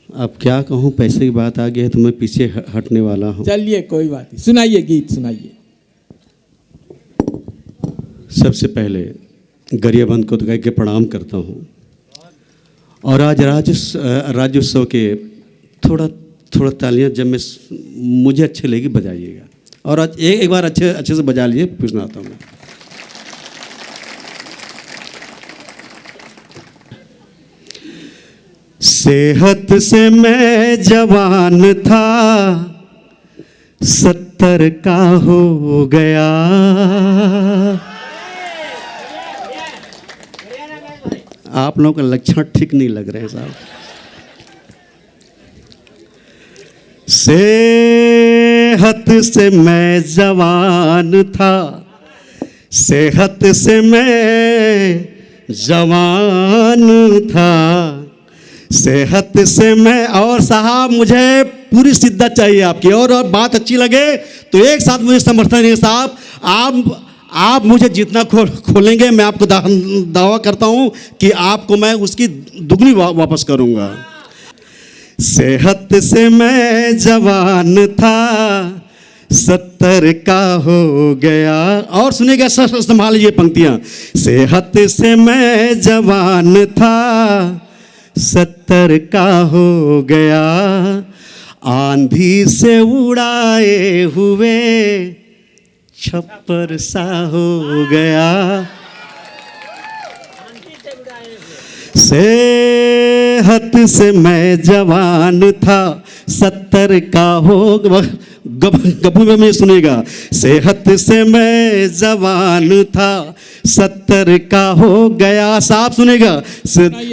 अब क्या कहूँ, पैसे की बात आ गई है तो मैं पीछे हटने वाला हूँ। चलिए कोई बात नहीं, सुनाइए, गीत सुनाइए। सबसे पहले गरियाबंद को तो कह के प्रणाम करता हूँ। और आज राज्योत्सव के थोड़ा तालियां जब मैं मुझे अच्छे लगी बजाइएगा। और आज एक बार अच्छे से बजा लीजिए, फिर सुनाता हूँ मैं। सेहत से मैं जवान था, 70 का हो गया। आप लोगों का लक्षण ठीक नहीं लग रहे हैं साहब। सेहत से मैं जवान था, सेहत से मैं जवान था, सेहत से मैं। और साहब मुझे पूरी शिद्दत चाहिए आपकी, और बात अच्छी लगे तो एक साथ मुझे समर्थन है साहब। आप मुझे जितना खोलेंगे मैं आपको दावा करता हूं कि आपको मैं उसकी दुगनी वापस करूंगा। सेहत से मैं जवान था, 70 का हो गया। और सुनिएगा, संभाल लीजिए पंक्तियां। सेहत से मैं जवान था, 70 का हो गया। आंधी से उड़ाए हुए छप्पर सा हो गया। सेहत से मैं जवान था, 70 का हो गबू में मुझे सुनेगा। सेहत से मैं जवान था, 70 का हो गया। साहब सुनेगा।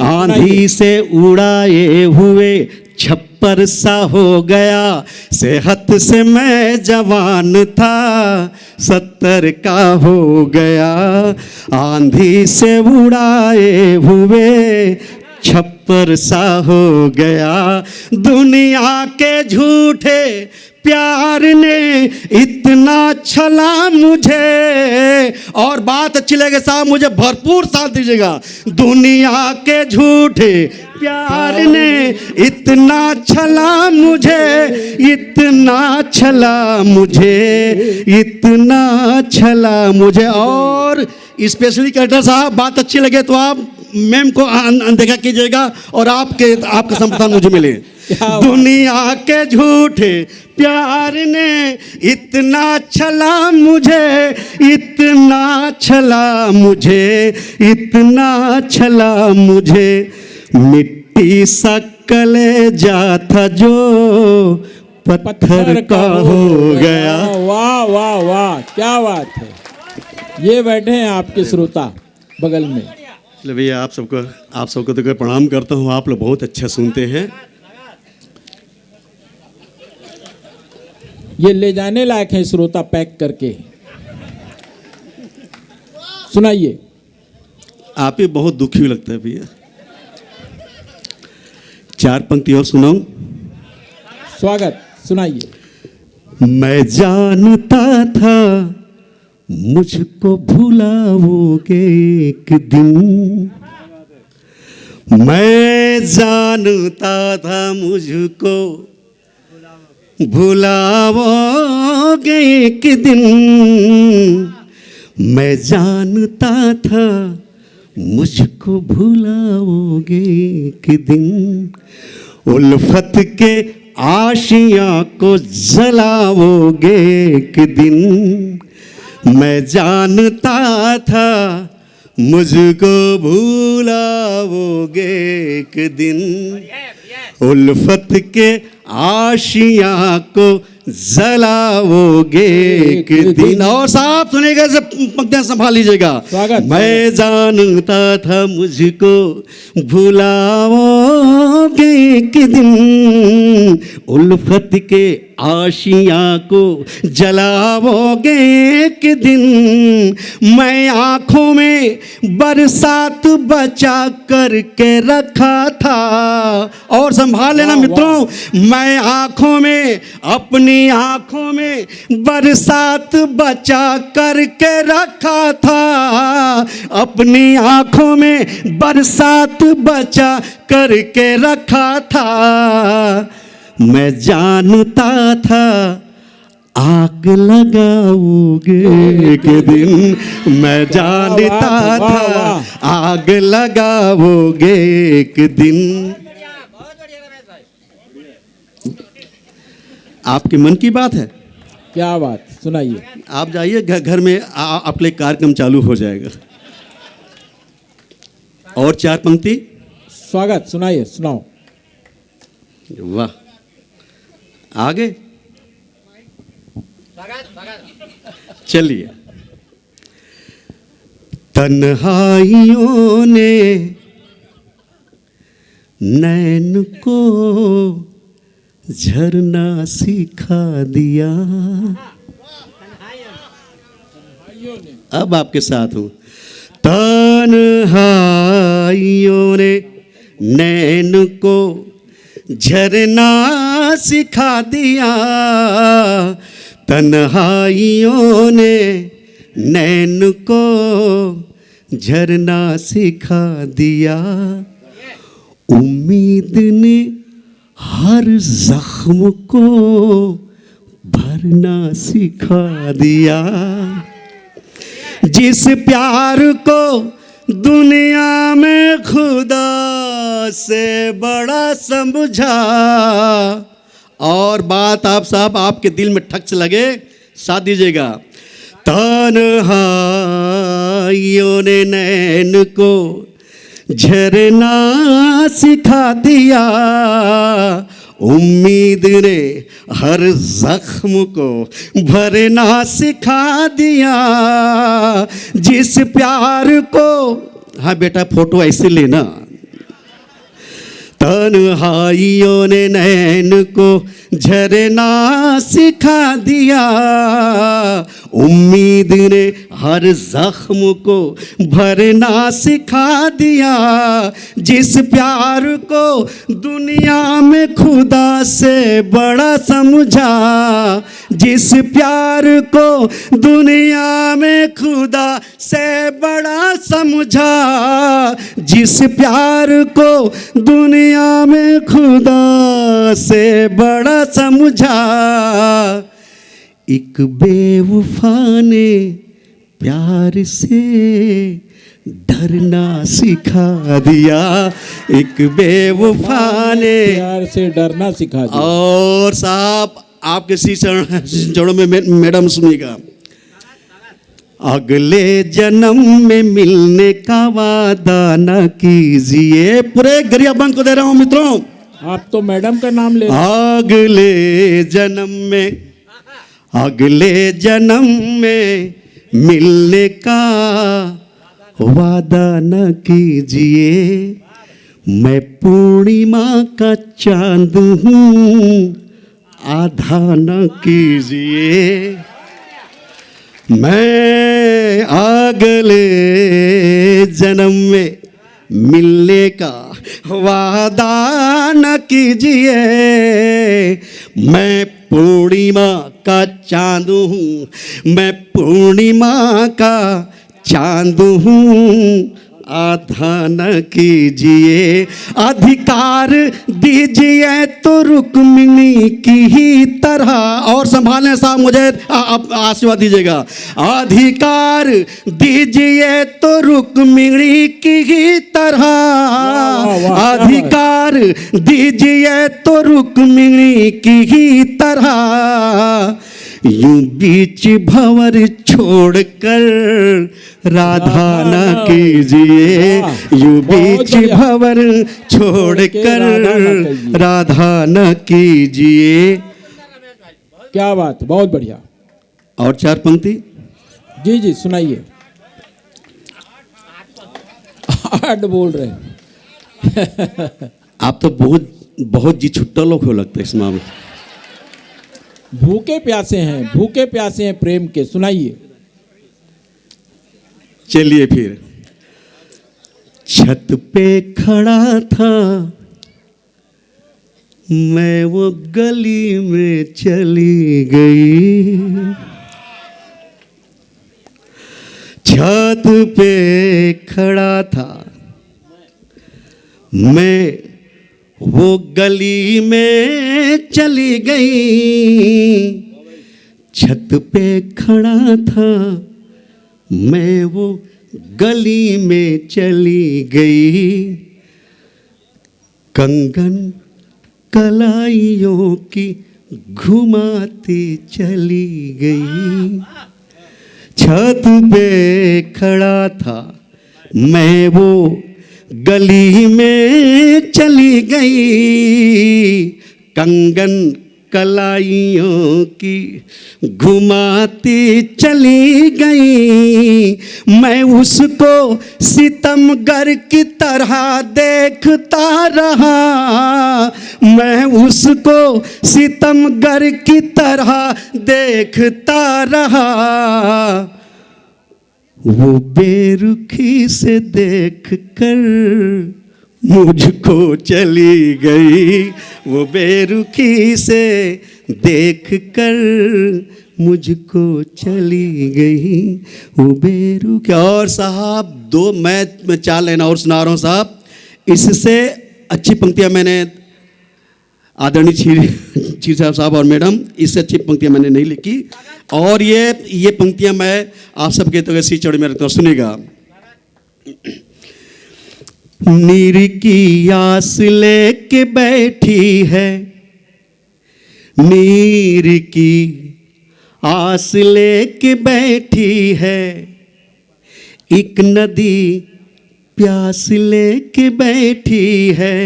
आंधी से उड़ाए हुए छप्पर सा हो गया। सेहत से मैं जवान था, 70 का हो गया। आंधी से उड़ाए हुए छप्पर सा हो गया। दुनिया के झूठे प्यार ने इतना छला मुझे। और बात अच्छी लगे साहब, मुझे भरपूर साथ दीजिएगा। दुनिया के झूठे प्यार ने इतना छला मुझे, इतना छला मुझे, इतना छला मुझे। और स्पेशली कैरेक्टर साहब, बात अच्छी लगे तो आप मैम को अनदेखा कीजिएगा और आपका समर्थन मुझे मिले। दुनिया के झूठे प्यार ने इतना छला मुझे, इतना छला मुझे, इतना छला मुझे। मिट्टी सा कलेजा था जो पत्थर का हो गया। वाह वाह वाह, क्या बात है। ये बैठे हैं आपके श्रोता बगल में। चलिए भैया, आप सबको तो प्रणाम करता हूँ। आप लोग बहुत अच्छा सुनते हैं। ये ले जाने लायक है श्रोता, पैक करके सुनाइए। आप ही बहुत दुखी लगता है भैया। 4 पंक्ति और सुनाऊं? स्वागत, सुनाइए। मैं जानता था मुझको भुलाओगे एक दिन, मैं जानता था मुझको भुलाओगे एक दिन, मैं जानता था मुझको भुलाओगे एक दिन। उल्फत के आशियाँ को जलाओगे एक दिन, मैं जानता था मुझको भुलाओगे एक दिन। उल्फत के आशियाँ को जलाओगे एक दिन। और साहब सुनेगा, पंक्तियां संभाल लीजिएगा। मैं जानता था मुझको भुलाओगे एक दिन, उल्फत के आशियाँ को जलाओगे एक दिन। मैं आँखों में बरसात बचा करके रखा था। और संभाल लेना वाह, मित्रों, मैं आँखों में, अपनी आँखों में बरसात बचा करके रखा था। अपनी आँखों में बरसात बचा करके रखा था। मैं जानता था आग लगाओगे एक दिन। मैं जानता था आग लगाओगे एक दिन। आपके मन की बात है। क्या बात, सुनाइए। आप जाइए घर में, आपके लिए कार्यक्रम चालू हो जाएगा। और चार पंक्ति। स्वागत, सुनाइए, सुनाओ। वाह, आगे चलिए। तन्हाइयों ने नैन को झरना सिखा दिया। अब आपके साथ हूं। तन्हाइयों ने नैन को झरना सिखा दिया। तन्हाइयों ने नैन को झरना सिखा दिया। उम्मीद ने हर जख्म को भरना सिखा दिया। जिस प्यार को दुनिया में खुदा से बड़ा समझा। और बात आप साहब आपके दिल में ठक से लगे, साथ दीजिएगा। तन्हाइयों ने नैन को झरना सिखा दिया। उम्मीद ने हर जख्म को भरना सिखा दिया। जिस प्यार को, हाँ बेटा फोटो ऐसे लेना। तन्हाइयों ने नैन को झरना सिखा दिया। उम्मीद ने हर जख्म को भरना सिखा दिया। जिस प्यार को दुनिया में खुदा से बड़ा समझा। जिस प्यार को दुनिया में खुदा से बड़ा समझा। जिस प्यार को दुनिया में खुदा से बड़ा समझा। एक बेवफा ने प्यार से डरना सिखा दिया। एक बेवफा ने प्यार से डरना सिखा दिया। और साहब आपके सी चरणों में मैडम सुनिएगा। अगले जन्म में मिलने का वादा न कीजिए। पूरे गरिया बंद को दे रहा हूं मित्रों। आप तो मैडम का नाम ले। अगले जन्म में मिलने का वादा न कीजिए। मैं पूर्णिमा का चांद हूँ, आधा न कीजिए। मैं अगले जन्म में मिलने का वादा न कीजिए। मैं पूर्णिमा का चांद हूँ, मैं पूर्णिमा का चांद हूँ, आधा न कीजिए। अधिकार दीजिए तो रुक्मिणी की ही तरह। और संभालने साहब मुझे आशीर्वाद दीजिएगा। अधिकार दीजिए तो रुक्मिणी की ही तरह। अधिकार दीजिए तो रुक्मिणी की ही तरह। यूं बीच भंवर छोड़कर राधा न कीजिए। यूं बीच भंवर छोड़कर राधा न कीजिए। क्या बात, बहुत बढ़िया। और चार पंक्ति। जी जी सुनाइए। 8 बोल रहे हैं। आप तो बहुत बहुत जी छुट्टा लोग हो लगता है इस मामले। भूखे प्यासे हैं प्रेम के, सुनाइए। चलिए फिर। छत पे खड़ा था मैं, वो गली में चली गई। छत पे खड़ा था मैं, वो गली में चली गई। छत पे खड़ा था मैं, वो गली में चली गई। कंगन कलाइयों की घुमाती चली गई। छत पे खड़ा था मैं, वो गली में चली गई। कंगन कलाइयों की घुमाती चली गई। मैं उसको सितमगर की तरह देखता रहा। मैं उसको सितमगर की तरह देखता रहा। वो बेरुखी से देखकर मुझको चली गई। वो बेरुखी से देखकर मुझको चली गई। वो बेरुखी। और साहब दो मैं 4 लाइन और सुना रहा हूँ साहब। इससे अच्छी पंक्तियाँ मैंने आदरणीय चीर साहब और मैडम, इससे अच्छी पंक्तियाँ मैंने नहीं लिखी। और ये पंक्तियाँ मैं आप सबके तो ऐसी चौड़ी में रखता हूँ, सुनेगा। नीर की आस लेके बैठी है, नीर की आस लेके बैठी है। एक नदी प्यास लेके बैठी है।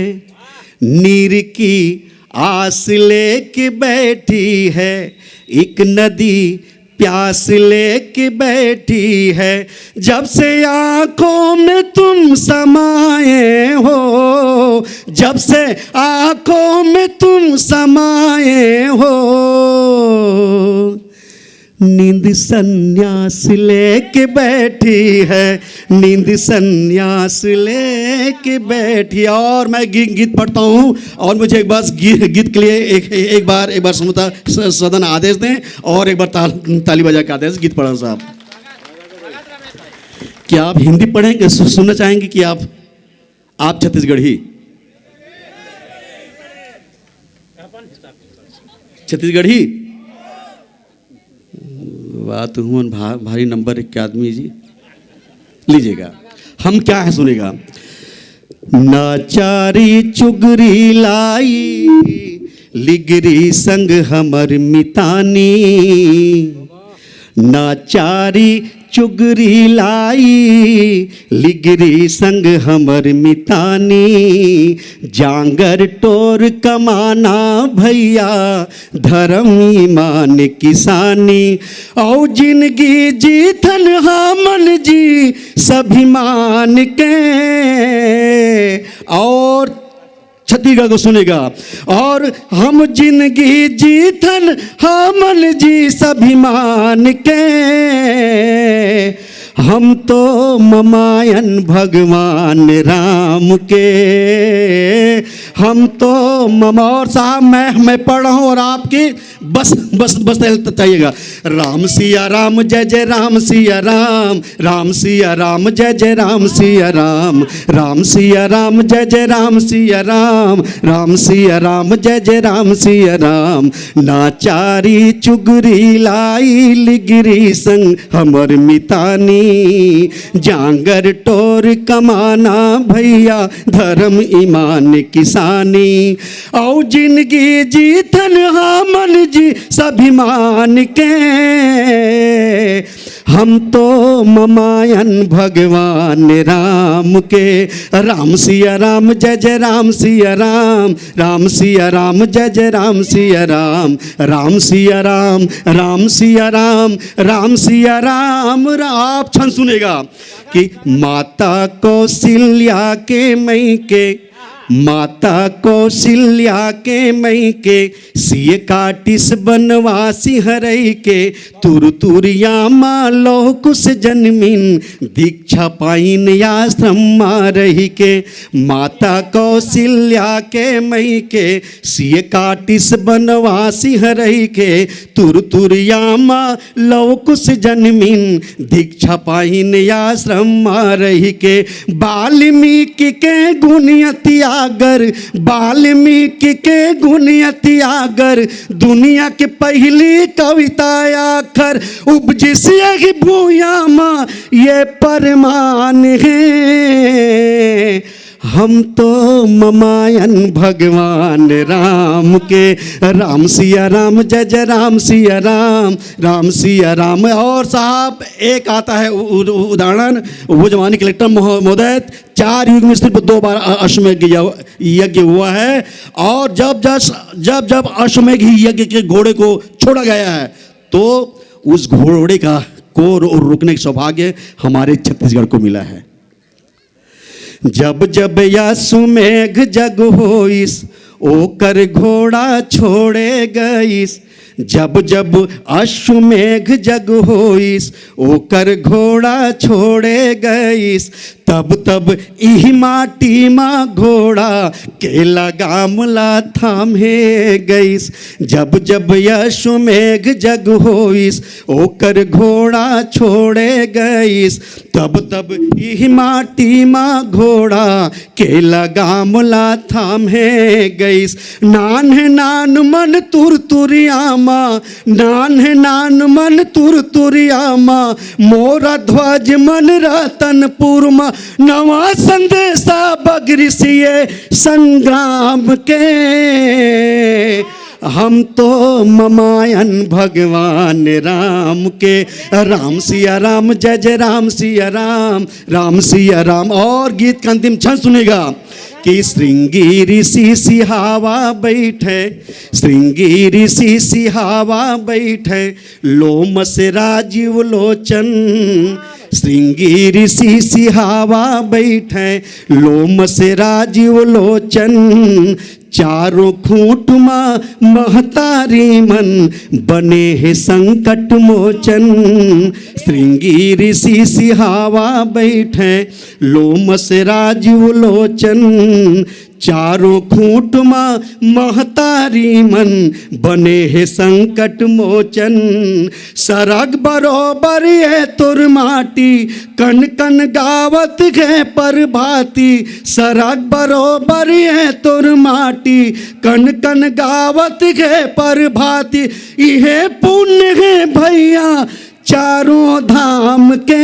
नीर की आस लेके बैठी है। एक नदी प्यास लेके बैठी है। जब से आंखों में तुम समाए हो, जब से आंखों में तुम समाए हो। नींद संन्यास लेके बैठी है, नींद संन्यास लेके बैठी। और मैं गीत पढ़ता हूँ और मुझे एक बार गीत के लिए एक बार समझता सदन आदेश दें और एक बार ताली बजा के आदेश गीत पढ़ा साहब। क्या आप हिंदी पढ़ेंगे, सुनना चाहेंगे कि आप छत्तीसगढ़ी? छत्तीसगढ़ी बात हुआ। भारी नंबर 1 के आदमी जी लीजिएगा। हम क्या है सुनेगा। नाचारी चुगरी लाई लिगरी संग हमर मितानी। नाचारी चुगरी लाई लिगरी संग हमर मितानी। जांगर टोर कमाना भैया धर्म ईमान किसानी। औ जिंदगी जीथन हमन जी सभिमान के। और छत्तीसगढ़ को सुनेगा। और हम जिंदगी जीथन हमन जी सभिमान के। हम तो ममायन भगवान राम के। हम तो और साहब मैं पढ़ रहा हूँ और आपकी बस चाहिएगा। राम सिया राम जय जय राम सिया राम। राम सिया राम जय जय राम सिया राम। राम सिया राम जय जय राम सिया राम। राम सिया राम जय जय राम सिया राम। नाचारी चुगरी लाई लिगिरी संग हमर मितानी। जांगर टोर कमाना भैया धर्म ईमान किसानी। औ जिंदगी जीथन हमन जी सभिमान के। हम तो ममायन भगवान राम के। राम सिया राम जय जय राम सिया राम। राम सिया राम जय जय राम सिया राम। राम सिया राम राम सिया राम राम सिया राम। आप छंद सुनेगा कि माता कौशल्या के मई के माता कौशल्या के मई के सिय काटिस बनवासी हरई के तुर तुरिया माँ लौह कुश जन्मिन दीक्षा पाइन आश्रम रही के। माता कौशल्या के मई के सिय काटिस बनवासी हरई के तुर तुरिया माँ लौह कुश जन्मिन दीक्षा पाइन आश्रम रही के। वाल्मीकि के गुणयति आगर, वाल्मीकि के गुणयति आगर, दुनिया के पहली कविता आखर उपजिस यही भूयामा ये परमान है। हम तो ममायन भगवान राम के। राम सिया राम जय जय राम सिया राम, राम सिया राम। और साहब एक आता है उदाहरण, वो जवानी कलेक्टर महोदय 4 युग में सिर्फ 2 बार अश्वमेध यज्ञ हुआ है। और जब जब अश्वमेध यज्ञ के घोड़े को छोड़ा गया है तो उस घोड़े को रोकने का सौभाग्य हमारे छत्तीसगढ़ को मिला है। जब जब अश्वमेघ जग होइस ओकर घोड़ा छोड़े गईस। जब जब अश्वमेघ जग होइस ओकर घोड़ा छोड़े गईस। तब तब इही माटी माँ घोड़ा के लगामला थामे गईस। जब जब अश्वमेघ जग होइस ओकर घोड़ा छोड़े गईस। तब तब इही माटी माँ घोड़ा के लगामला थामे गईस। नान है नान मन तुर तुरिया माँ, नान है नान मन तुर तुरिया माँ, मोरा ध्वज मन रतनपुर माँ। नवा संदेशा बगरिसिए संग्राम के। हम तो ममायन भगवान राम के। राम सिया राम जय जय राम सिया राम, राम सिया राम। और गीत का अंतिम क्षण सुनेगा कि श्रृंगी ऋषि सिहावा बैठे, श्रृंगी ऋषि सिहावा बैठे, लोम से राजीव लोचन। श्रृंगी ऋषि सिहावा बैठे, लोम से राजीव लोचन। चारों खूंट माँ महतारी मन बने है संकट मोचन। श्रृंगी ऋषि सिहावा बैठे, लोम से राजीव लोचन। चारों खूंट माँ महतारी मन बने है संकट मोचन। सरग बरोबर है तुर माटी, कन कन गावत है प्रभाती। सरग बरोबर है तुर माटी, कन कन गावत है प्रभाती। यह पुण्य है भैया चारों धाम के।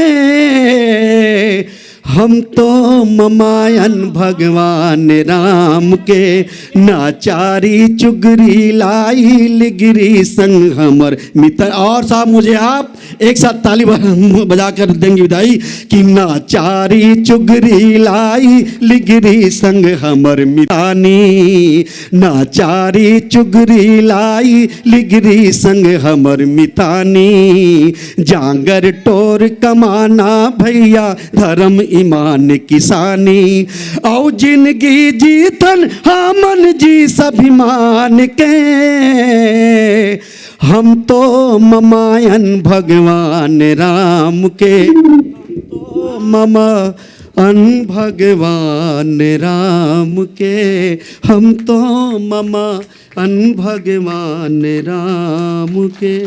हम तो ममायन भगवान राम के। नाचारी चुगरी लाई लिगरी संग हमर मित्र। और साहब मुझे आप एक साथ ताली बजा कर देंगे विदाई कि नाचारी चुगरी लाई लिगरी संग हमर मितानी। नाचारी चुगरी लाई लिगरी संग हमर मितानी। जांगर टोर कमाना भैया धर्म ईमान किसानी। औ जिंदगी जीतन हमन जी स्वाभिमान के। हम तो ममायन भगवान राम के। तो ममायन भगवान राम के। हम तो ममायन भगवान राम के।